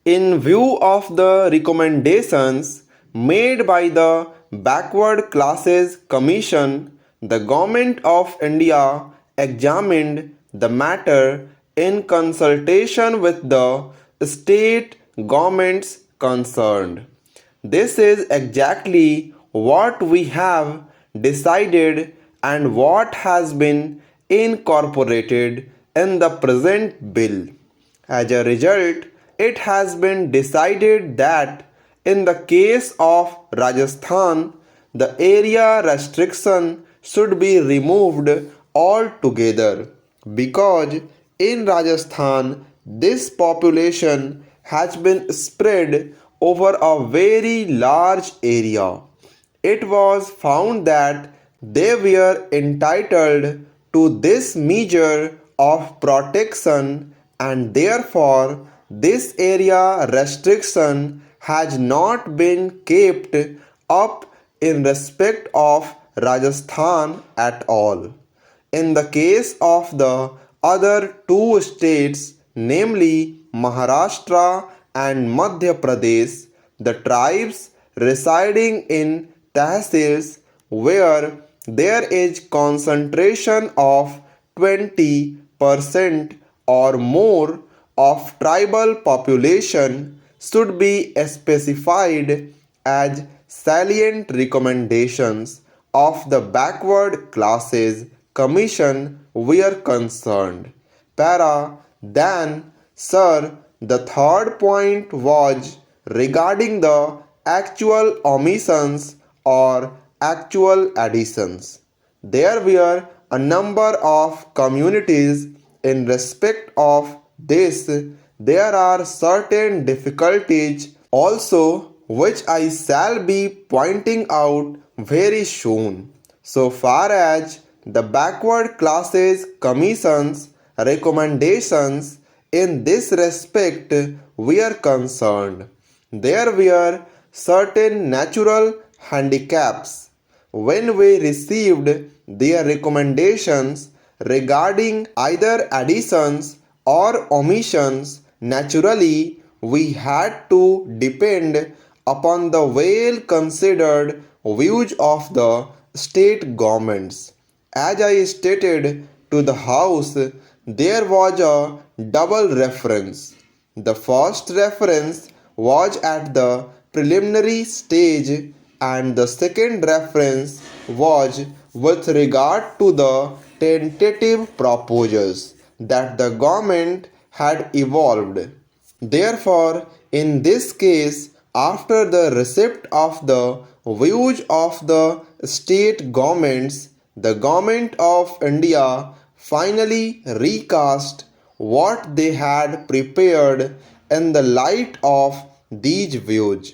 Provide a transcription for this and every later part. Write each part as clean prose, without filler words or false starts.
In view of the recommendations made by the Backward Classes Commission, the Government of India examined the matter in consultation with the state governments concerned. This is exactly what we have decided and what has been incorporated in the present bill. As a result, it has been decided that in the case of Rajasthan, the area restriction should be removed altogether because in Rajasthan this population has been spread over a very large area. It was found that they were entitled to this measure of protection and therefore this area restriction has not been kept up in respect of Rajasthan at all. In the case of the other two states, namely Maharashtra and Madhya Pradesh, the tribes residing in tehsils where there is concentration of 20% or more of tribal population should be specified as salient recommendations of the Backward Classes Commission were concerned. Then, sir, the third point was regarding the actual omissions or actual additions. There were a number of communities in respect of this. There are certain difficulties also which I shall be pointing out very soon. So far as the Backward Classes Commission's recommendations in this respect were concerned, there were certain natural handicaps. When we received their recommendations regarding either additions or omissions, naturally we had to depend upon the well considered views of the state governments. As I stated to the House, there was a double reference. The first reference was at the preliminary stage, and the second reference was with regard to the tentative proposals that the government had evolved. Therefore, in this case, after the receipt of the views of the state governments, the Government of India finally recast what they had prepared in the light of these views.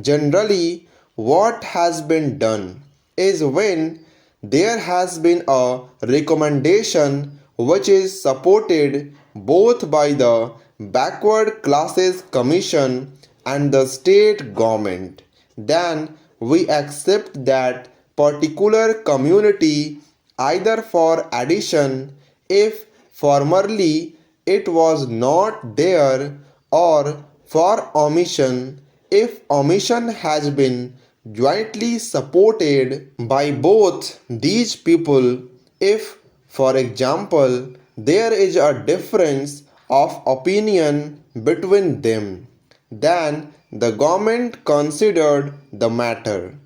Generally, what has been done is when there has been a recommendation which is supported both by the Backward Classes Commission and the state government, then we accept that particular community either for addition if formerly it was not there, or for omission if omission has been jointly supported by both these people. If, for example, there is a difference of opinion between them, then the government considered the matter.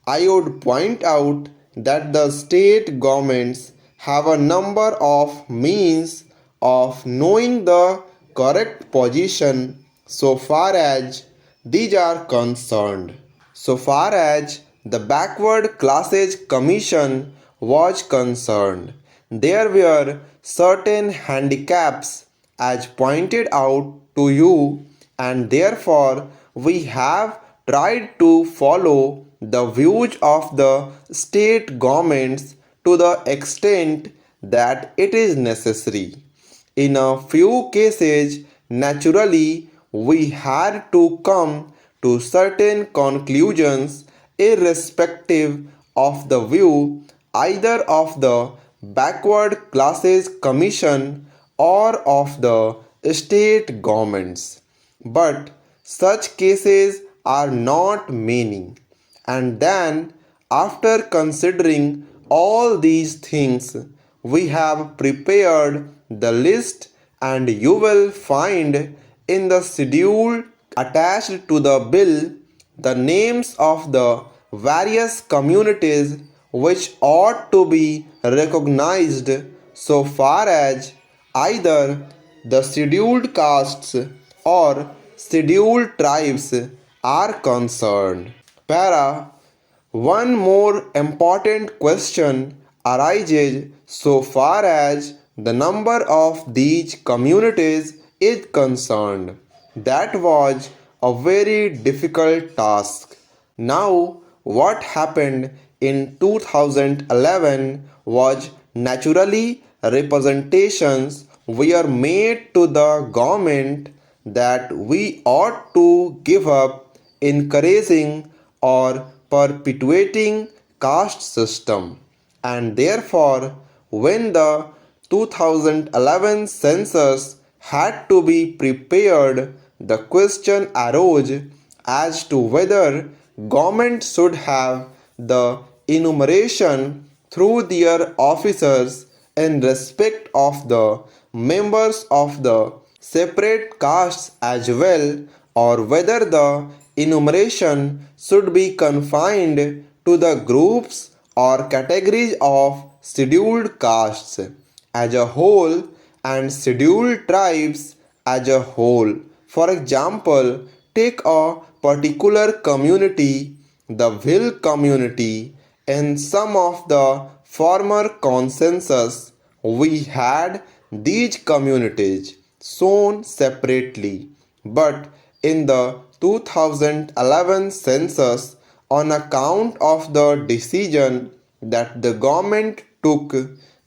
I would point out that the state governments have a number of means of knowing the correct position so far as these are concerned. So far as the Backward Classes Commission was concerned, there were certain handicaps as pointed out to you, and therefore we have tried to follow the views of the state governments to the extent that it is necessary. In a few cases, naturally, we had to come to certain conclusions irrespective of the view either of the Backward Classes Commission or of the state governments. But such cases are not many. And then, after considering all these things, we have prepared the list, and you will find in the schedule attached to the bill the names of the various communities which ought to be recognized so far as either the scheduled castes or scheduled tribes are concerned. Para, one more important question arises so far as the number of these communities is concerned. That was a very difficult task. Now, what happened in 2011 was naturally representations were made to the government that we ought to give up encouraging or perpetuating caste system, and therefore when the 2011 census had to be prepared, the question arose as to whether government should have the enumeration through their officers in respect of the members of the separate castes as well, or whether the enumeration should be confined to the groups or categories of scheduled castes as a whole and scheduled tribes as a whole. For example, take a particular community, the Bhil community. In some of the former consensus, we had these communities shown separately, but in the 2011 census, on account of the decision that the government took,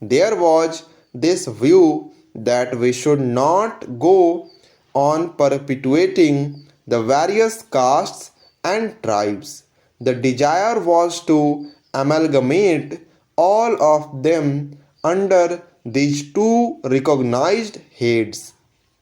there was this view that we should not go on perpetuating the various castes and tribes. The desire was to amalgamate all of them under these two recognized heads,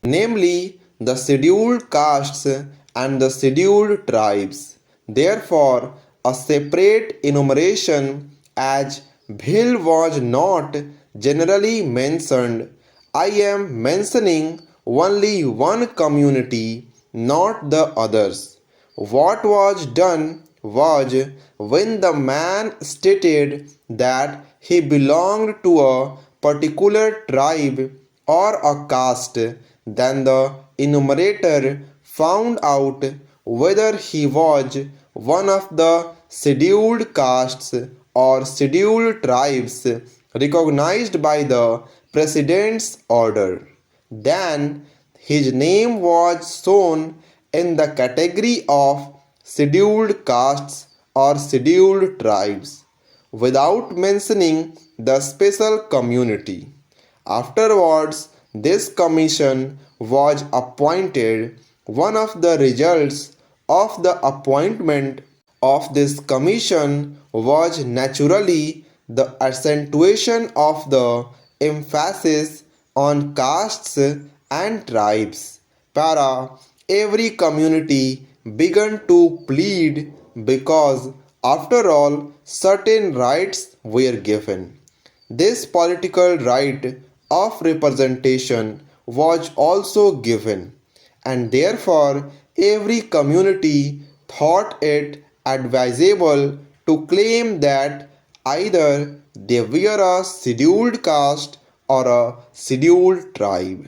namely the scheduled castes and the scheduled tribes. Therefore, a separate enumeration as Bhil was not generally mentioned. I am mentioning only one community, not the others. What was done was, when the man stated that he belonged to a particular tribe or a caste, then the enumerator found out whether he was one of the scheduled castes or scheduled tribes recognized by the President's order. Then his name was shown in the category of scheduled castes or scheduled tribes, without mentioning the special community. Afterwards, this commission was appointed. One of the results of the appointment of this commission was naturally the accentuation of the emphasis on castes and tribes. Para, every community began to plead because, after all, certain rights were given. This political right of representation was also given, and therefore every community thought it advisable to claim that either they were a scheduled caste or a scheduled tribe.